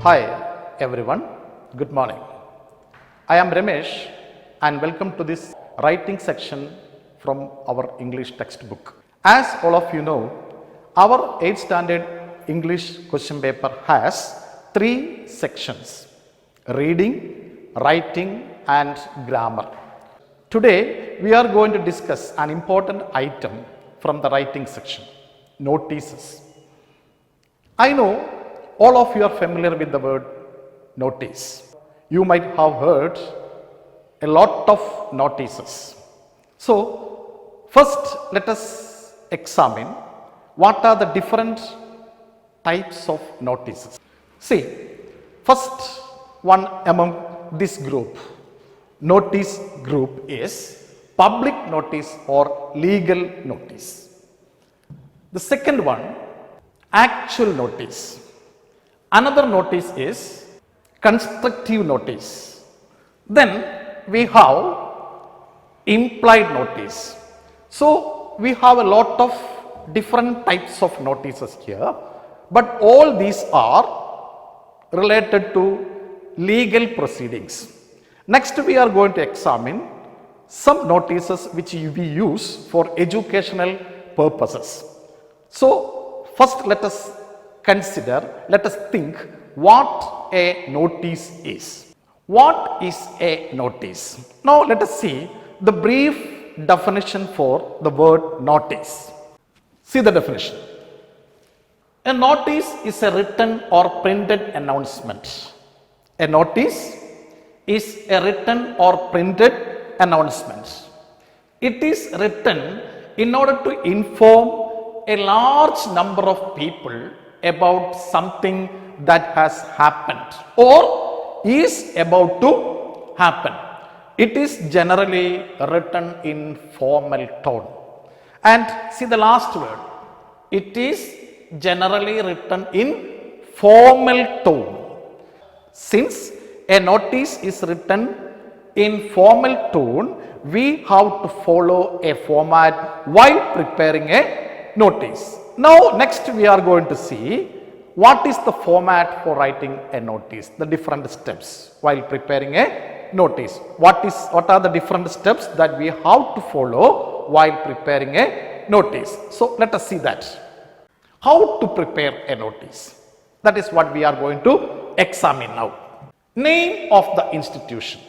Hi everyone, good morning. I am Ramesh and welcome to this writing section from our English textbook. As all of you know, our 8th standard English question paper has 3 sections: reading, writing and grammar. Today we are going to discuss an important item from the writing section: notices. I know all of you are familiar with the word notice. You might have heard a lot of notices. So, first let us examine what are the different types of notices. See, first one among this notice group is public notice or legal notice. The second one, actual notice. Another notice is constructive notice. Then we have implied notice. So we have a lot of different types of notices here, but all these are related to legal proceedings. Next we are going to examine some notices which we use for educational purposes. So first let us think what a notice is. What is a notice? Now let us see the brief definition for the word notice. See the definition. A notice is a written or printed announcement. A notice is a written or printed announcement. It is written in order to inform a large number of people about something that has happened or is about to happen. It is generally written in formal tone. And see the last word. It is generally written in formal tone. Since a notice is written in formal tone, we have to follow a format while preparing a notice. Now next we are going to see what is the format for writing a notice, the different steps while preparing a notice. What are the different steps that we have to follow while preparing a notice? So let us see that. How to prepare a notice? That is what we are going to examine now. Name of the institution.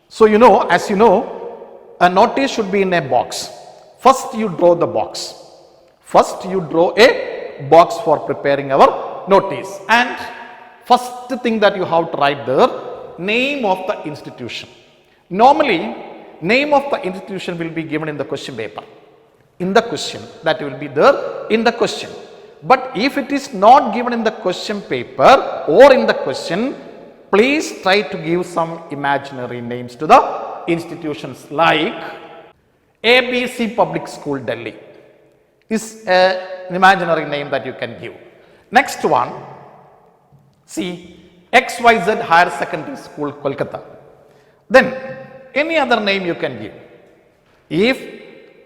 So as you know, a notice should be in a box. First you draw the box. First you draw a box for preparing our notice, and first thing that you have to write there, name of the institution. Normally name of the institution will be given in the question paper, in the question, that will be there in the question. But if it is not given in the question paper or in the question, please try to give some imaginary names to the institutions, like ABC Public School Delhi is an imaginary name that you can give. Next one, see, XYZ Higher Secondary School Kolkata. Then any other name you can give. If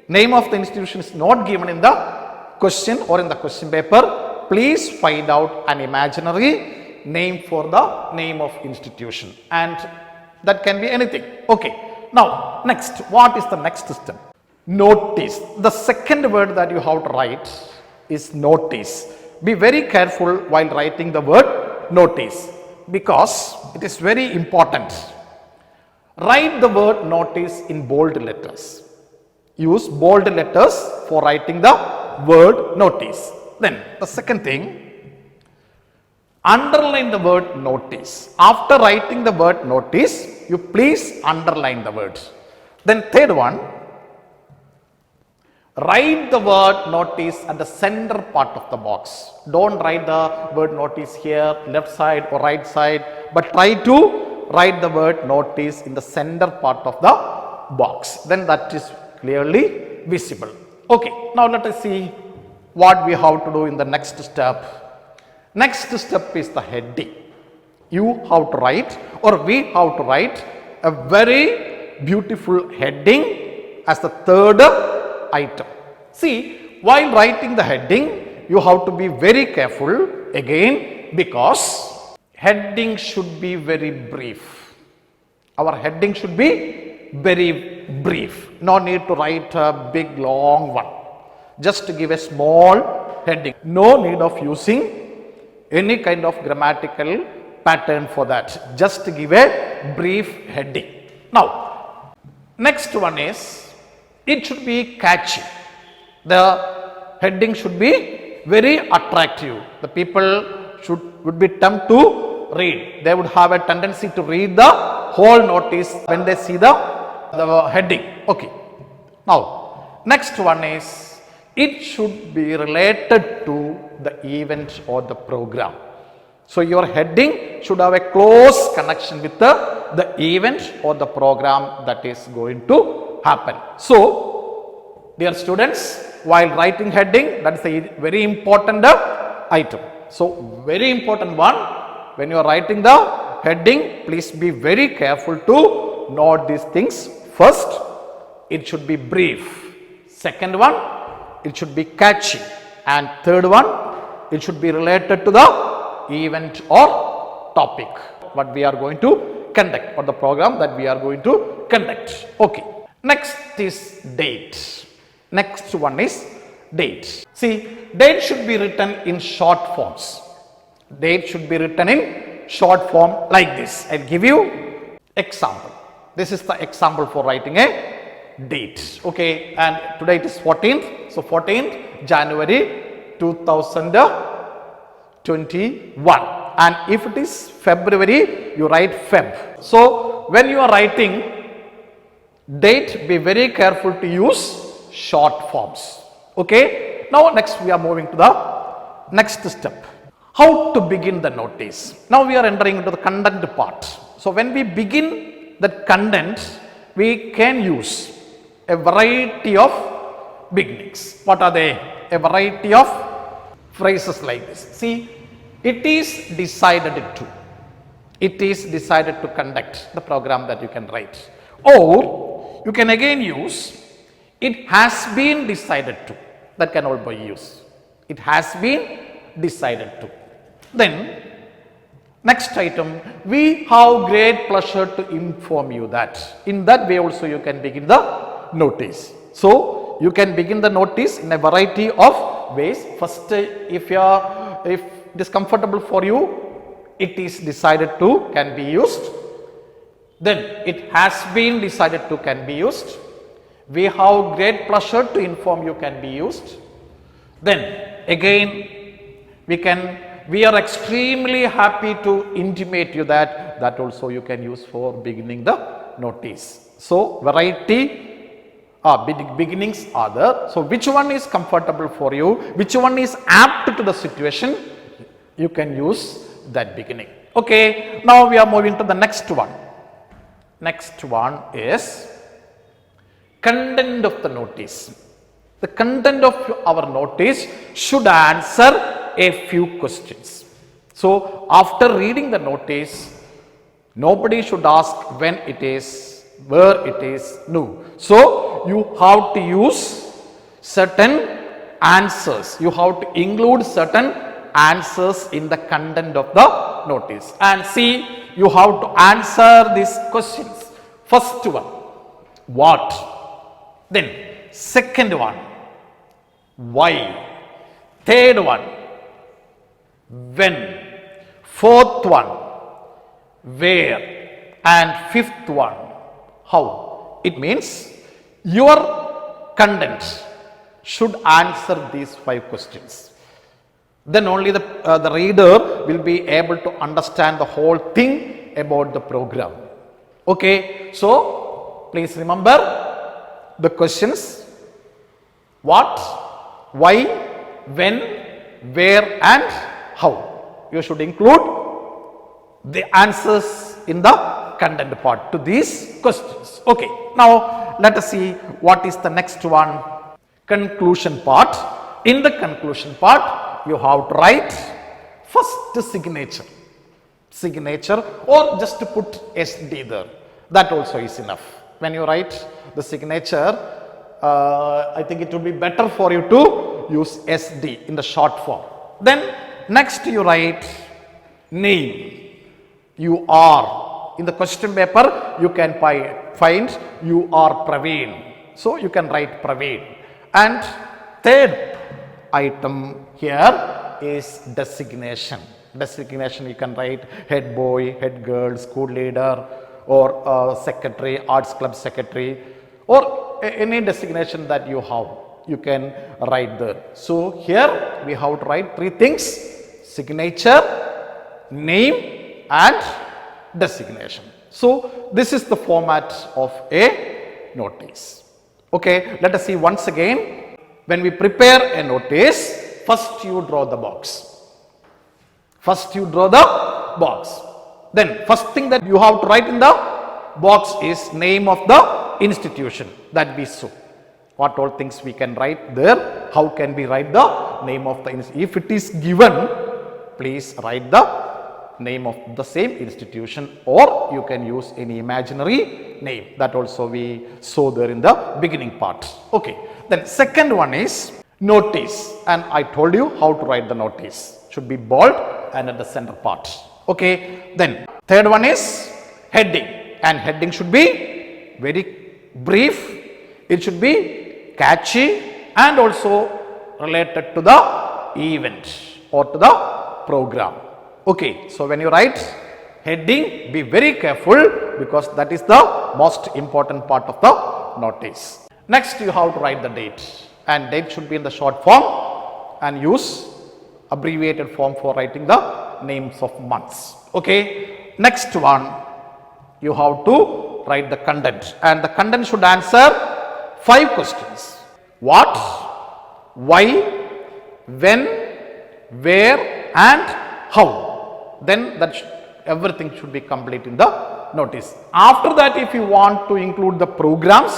name of the institution is not given in the question or in the question paper, please find out an imaginary name for the name of institution, and that can be anything. Okay, now next, what is the next step? Notice. The second word that you have to write is notice. Be very careful while writing the word notice because it is very important. Write the word notice in bold letters. Use bold letters for writing the word notice. Then the second thing, underline the word notice. After writing the word notice, you please underline the word. Then third one, write the word notice at the center part of the box. Don't write the word notice here, left side or right side, but try to write the word notice in the center part of the box. Then that is clearly visible. Okay, now let us see what we have to do in the next step. Next step is the heading. You have to write, or we have to write, a very beautiful heading as the third item. See, while writing the heading, you have to be very careful again, because heading should be very brief. Our heading should be very brief. No need to write a big long one. Just to give a small heading. No need of using any kind of grammatical pattern for that. Just to give a brief heading. Now, next one is, it should be catchy. The heading should be very attractive. The people would be tempted to read. They would have a tendency to read the whole notice when they see the heading. Okay. Now, next one is, it should be related to the event or the program. So, your heading should have a close connection with the event or the program that is going to happen. So, dear students, while writing heading, that is a very important item. So, very important one, when you are writing the heading, please be very careful to note these things. First, it should be brief. Second one, it should be catchy. And third one, it should be related to the event or topic what we are going to conduct, or the program that we are going to conduct. Okay. Next is date. Next one is date. See, date should be written in short forms. Date should be written in short form like this. I'll give you example. This is the example for writing a date. Okay, and today it is 14th. So 14th January 2021. And if it is February, you write Feb. So when you are writing date, be very careful to use short forms. Okay. Now next we are moving to the next step. How to begin the notice. Now we are entering into the content part. So when we begin the content, we can use a variety of beginnings. What are they? A variety of phrases like this. See, it is decided to. It is decided to conduct the program that you can write. Or you can again use, it has been decided to. That can also be used. It has been decided to. Then, next item, we have great pleasure to inform you that. In that way also you can begin the notice. So, you can begin the notice in a variety of ways. First, if it is comfortable for you, it is decided to can be used. Then, it has been decided to can be used. We have great pleasure to inform you can be used. Then again we are extremely happy to intimate you that also you can use for beginning the notice. So variety beginnings are there. So which one is comfortable for you, which one is apt to the situation, you can use that beginning. Okay, now we are moving to the next one. Next one is content of the notice. The content of our notice should answer a few questions. So, after reading the notice, nobody should ask when it is, where it is, no. So, you have to use certain answers. You have to include certain answers in the content of the notice. And see, you have to answer these questions. First one, what? Then second one, why? Third one, when? Fourth one, where? And fifth one, how? It means your content should answer these 5 questions. Then only the reader will be able to understand the whole thing about the program. Okay, so please remember the questions: what, why, when, where and how. You should include the answers in the content part to these questions. Okay, now let us see what is the next one. Conclusion part. In the conclusion part, you have to write first signature or just to put SD there. That also is enough. When you write the signature, I think it would be better for you to use SD in the short form. Then next you write name. You are. In the question paper, you can find you are Praveen. So you can write Praveen. And third item here is designation. Designation, you can write head boy, head girl, school leader, or secretary, arts club secretary, or any designation that you have, you can write there. So here we have to write three things: signature, name, and designation. So this is the format of a notice. Okay, let us see once again. When we prepare a notice, first you draw the box. First you draw the box. Then first thing that you have to write in the box is name of the institution that we saw. What all things we can write there? How can we write the name of the institution? If it is given, please write the name of the same institution, or you can use any imaginary name. That also we saw there in the beginning part. Okay. Then second one is notice, and I told you how to write the notice. Should be bold and at the center part. Okay. Then third one is heading, and heading should be very brief. It should be catchy and also related to the event or to the program. Okay. So when you write heading, be very careful, because that is the most important part of the notice. Next, you have to write the date, and date should be in the short form, and use abbreviated form for writing the names of months. Okay. Next one, you have to write the content, and the content should answer 5 questions: what, why, when, where, and how. Then everything should be complete in the notice. After that, if you want to include the programs,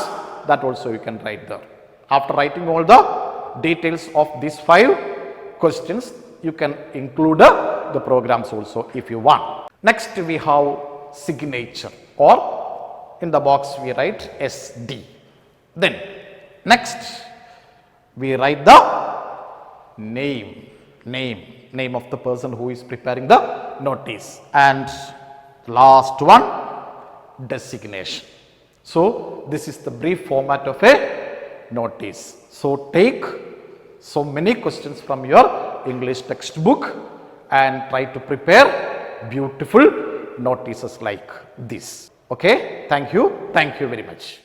that also you can write there. After writing all the details of these 5 questions, you can include the programs also if you want. Next, we have signature, or in the box we write SD. Then next we write the name of the person who is preparing the notice, and last one, designation. So this is the brief format of a notice. So take so many questions from your English textbook and try to prepare beautiful notices like this. Okay, thank you very much.